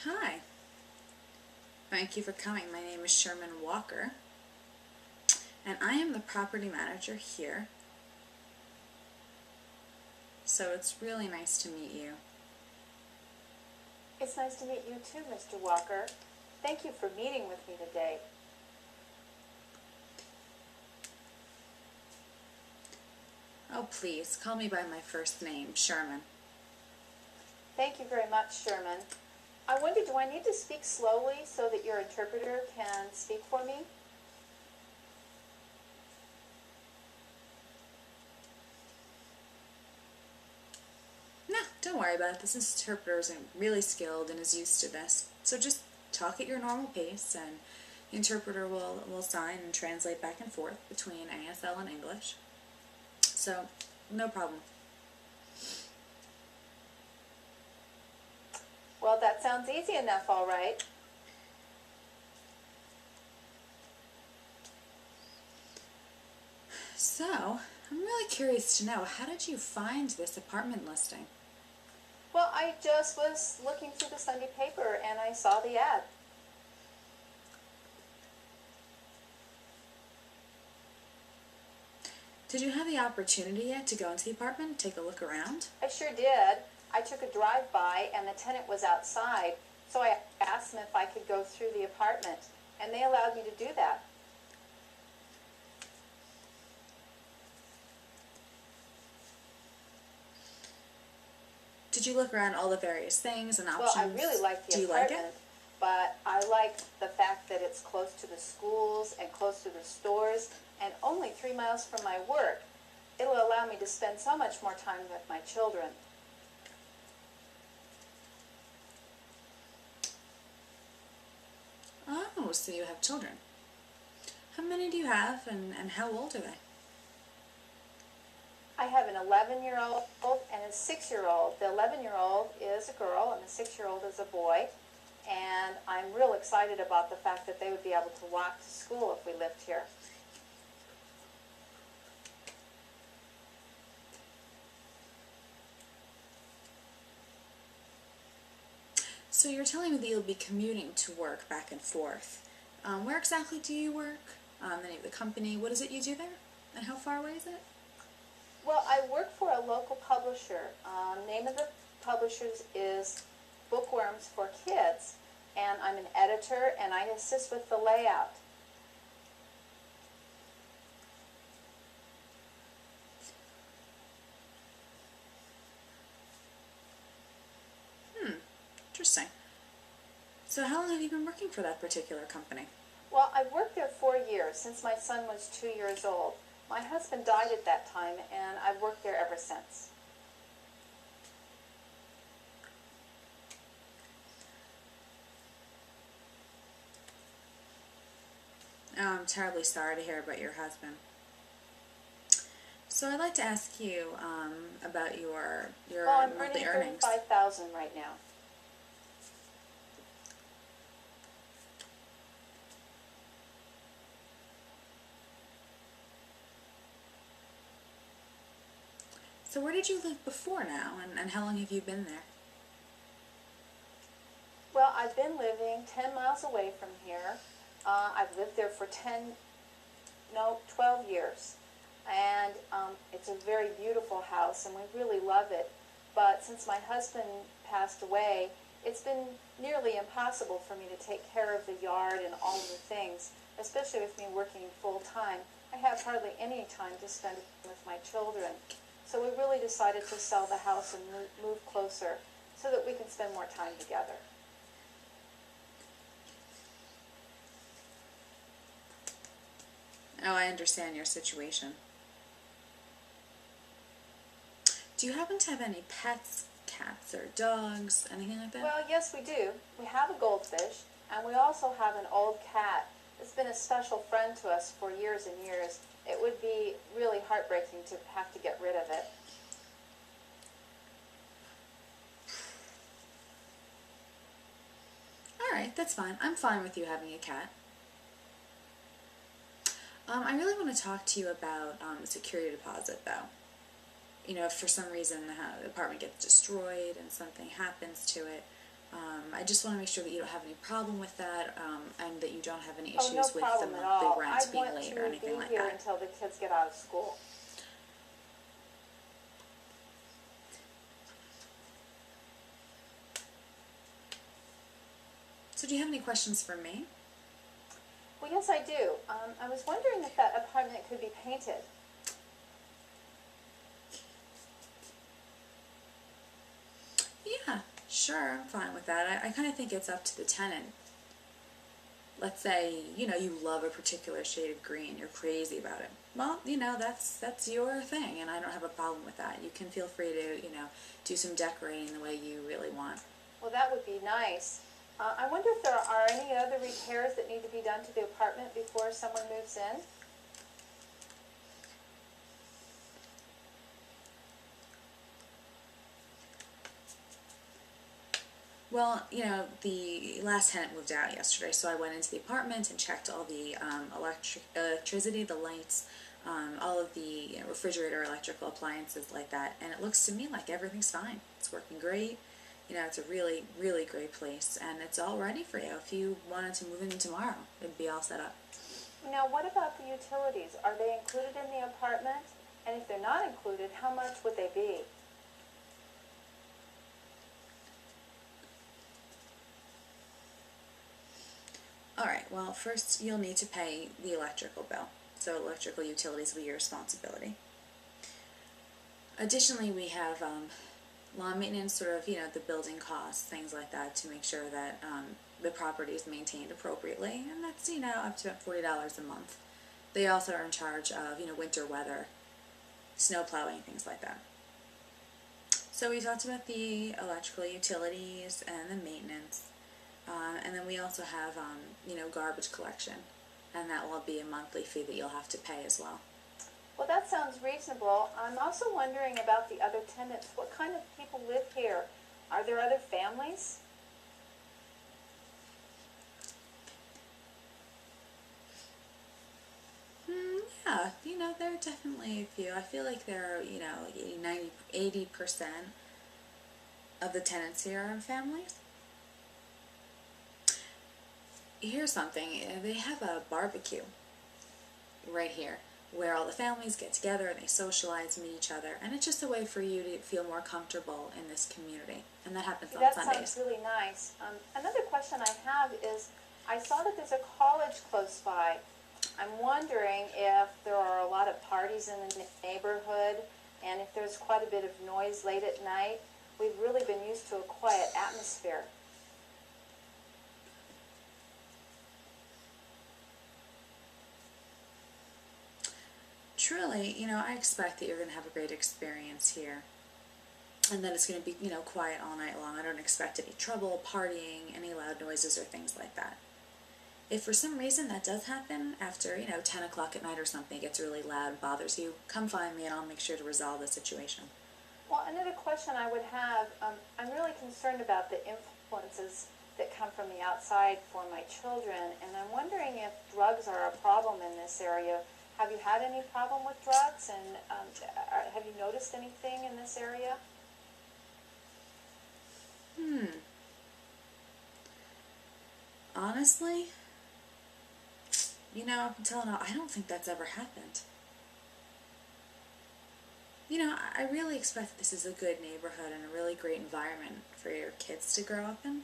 Hi, thank you for coming. My name is Sherman Walker, and I am the property manager here. So it's really nice to meet you. It's nice to meet you too, Mr. Walker. Thank you for meeting with me today. Oh, please, call me by my first name, Sherman. Thank you very much, Sherman. I wonder, do I need to speak slowly so that your interpreter can speak for me? No, don't worry about it. This interpreter is really skilled and is used to this. So just talk at your normal pace, and the interpreter will sign and translate back and forth between ASL and English. So, no problem. Well, that sounds easy enough, all right. So, I'm really curious to know, how did you find this apartment listing? Well, I just was looking through the Sunday paper and I saw the ad. Did you have the opportunity yet to go into the apartment, take a look around? I sure did. I took a drive-by and the tenant was outside, so I asked them if I could go through the apartment, and they allowed me to do that. Did you look around all the various things and options? Well, I really like the Do you apartment, like it? but I like the fact that it's close to the schools and close to the stores and only 3 miles from my work. It'll allow me to spend so much more time with my children. Oh, so you have children. How many do you have, and how old are they? I have an 11-year-old and a 6-year-old. The 11-year-old is a girl and the 6-year-old is a boy. And I'm real excited about the fact that they would be able to walk to school if we lived here. So you're telling me that you'll be commuting to work back and forth. Where exactly do you work? The name of the company, what is it you do there? And how far away is it? Well, I work for a local publisher. Name of the publishers is Bookworms for Kids, and I'm an editor and I assist with the layout. Interesting. So how long have you been working for that particular company? Well, I've worked there 4 years, since my son was 2 years old. My husband died at that time, and I've worked there ever since. Oh, I'm terribly sorry to hear about your husband. So I'd like to ask you about your Well, I'm monthly earning earnings. $35,000 right now. So where did you live before now, and how long have you been there? Well, I've been living 10 miles away from here. I've lived there for 12 years. And it's a very beautiful house, and we really love it. But since my husband passed away, it's been nearly impossible for me to take care of the yard and all of the things, especially with me working full-time. I have hardly any time to spend with my children. So we really decided to sell the house and move closer so that we can spend more time together. Oh, I understand your situation. Do you happen to have any pets, cats or dogs, anything like that? Well, yes, we do. We have a goldfish, and we also have an old cat. It's been a special friend to us for years and years. It would be really heartbreaking to have to get rid of it. Alright, that's fine. I'm fine with you having a cat. I really want to talk to you about the security deposit, though. You know, if for some reason the apartment gets destroyed and something happens to it, I just want to make sure that you don't have any problem with that, and that you don't have any Oh, issues no with the problem at monthly all. rent I being want late to or anything be like here that. until the kids get out of school. So do you have any questions for me? Well, yes, I do. I was wondering if that apartment could be painted. Yeah, sure, I'm fine with that. I kind of think it's up to the tenant. Let's say, you love a particular shade of green, you're crazy about it. Well, that's your thing, and I don't have a problem with that. You can feel free to, do some decorating the way you really want. Well, that would be nice. I wonder if there are any other repairs that need to be done to the apartment before someone moves in? Well, the last tenant moved out yesterday, so I went into the apartment and checked all the electricity, the lights, all of the refrigerator, electrical appliances like that, and it looks to me like everything's fine. It's working great. It's a really, really great place, and it's all ready for you. If you wanted to move in tomorrow, it'd be all set up. Now, what about the utilities? Are they included in the apartment? And if they're not included, how much would they be? Alright, well, first you'll need to pay the electrical bill, so electrical utilities will be your responsibility. Additionally, we have lawn maintenance, sort of, the building costs, things like that, to make sure that the property is maintained appropriately, and that's, up to about $40 a month. They also are in charge of, winter weather, snow plowing, things like that. So we talked about the electrical utilities and the maintenance, and then we also have, garbage collection, and that will be a monthly fee that you'll have to pay as well. Well, that sounds reasonable. I'm also wondering about the other tenants. What kind of people live here? Are there other families? Yeah, there are definitely a few. I feel like there are, like 80% of the tenants here are families. Here's something, they have a barbecue right here where all the families get together and they socialize, meet each other, and it's just a way for you to feel more comfortable in this community, and that happens on Sundays. That sounds really nice. Another question I have is, I saw that there's a college close by. I'm wondering if there are a lot of parties in the neighborhood, and if there's quite a bit of noise late at night. We've really been used to a quiet atmosphere. Truly, I expect that you're going to have a great experience here, and that it's going to be, quiet all night long. I don't expect any trouble, partying, any loud noises or things like that. If for some reason that does happen after, 10 o'clock at night or something, it gets really loud and bothers you, come find me and I'll make sure to resolve the situation. Well, another question I would have, I'm really concerned about the influences that come from the outside for my children, and I'm wondering if drugs are a problem in this area. Have you had any problem with drugs, and have you noticed anything in this area? Honestly, up until now, I don't think that's ever happened. I really expect that this is a good neighborhood and a really great environment for your kids to grow up in.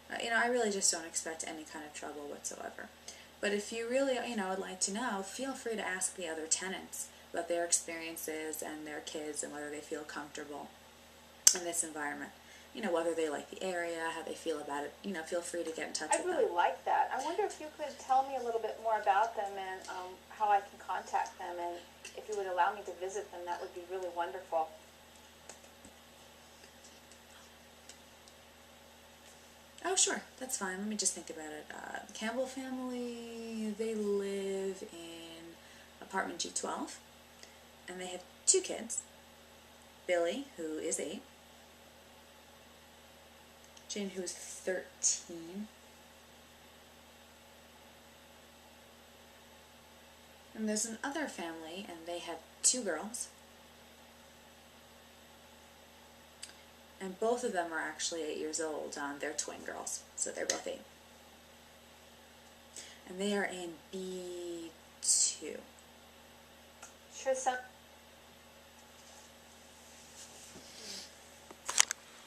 I really just don't expect any kind of trouble whatsoever. But if you really, would like to know, feel free to ask the other tenants about their experiences and their kids and whether they feel comfortable in this environment. Whether they like the area, how they feel about it. Feel free to get in touch with them. I'd really like that. I wonder if you could tell me a little bit more about them and how I can contact them, and if you would allow me to visit them, that would be really wonderful. Oh, sure, that's fine. Let me just think about it. Campbell family, they live in apartment G12, and they have 2 kids. Billy, who is 8, Jane, who is 13, and there's another family, and they have 2 girls. And both of them are actually 8 years old. They're twin girls, so they're both 8. And they are in B2. Sure,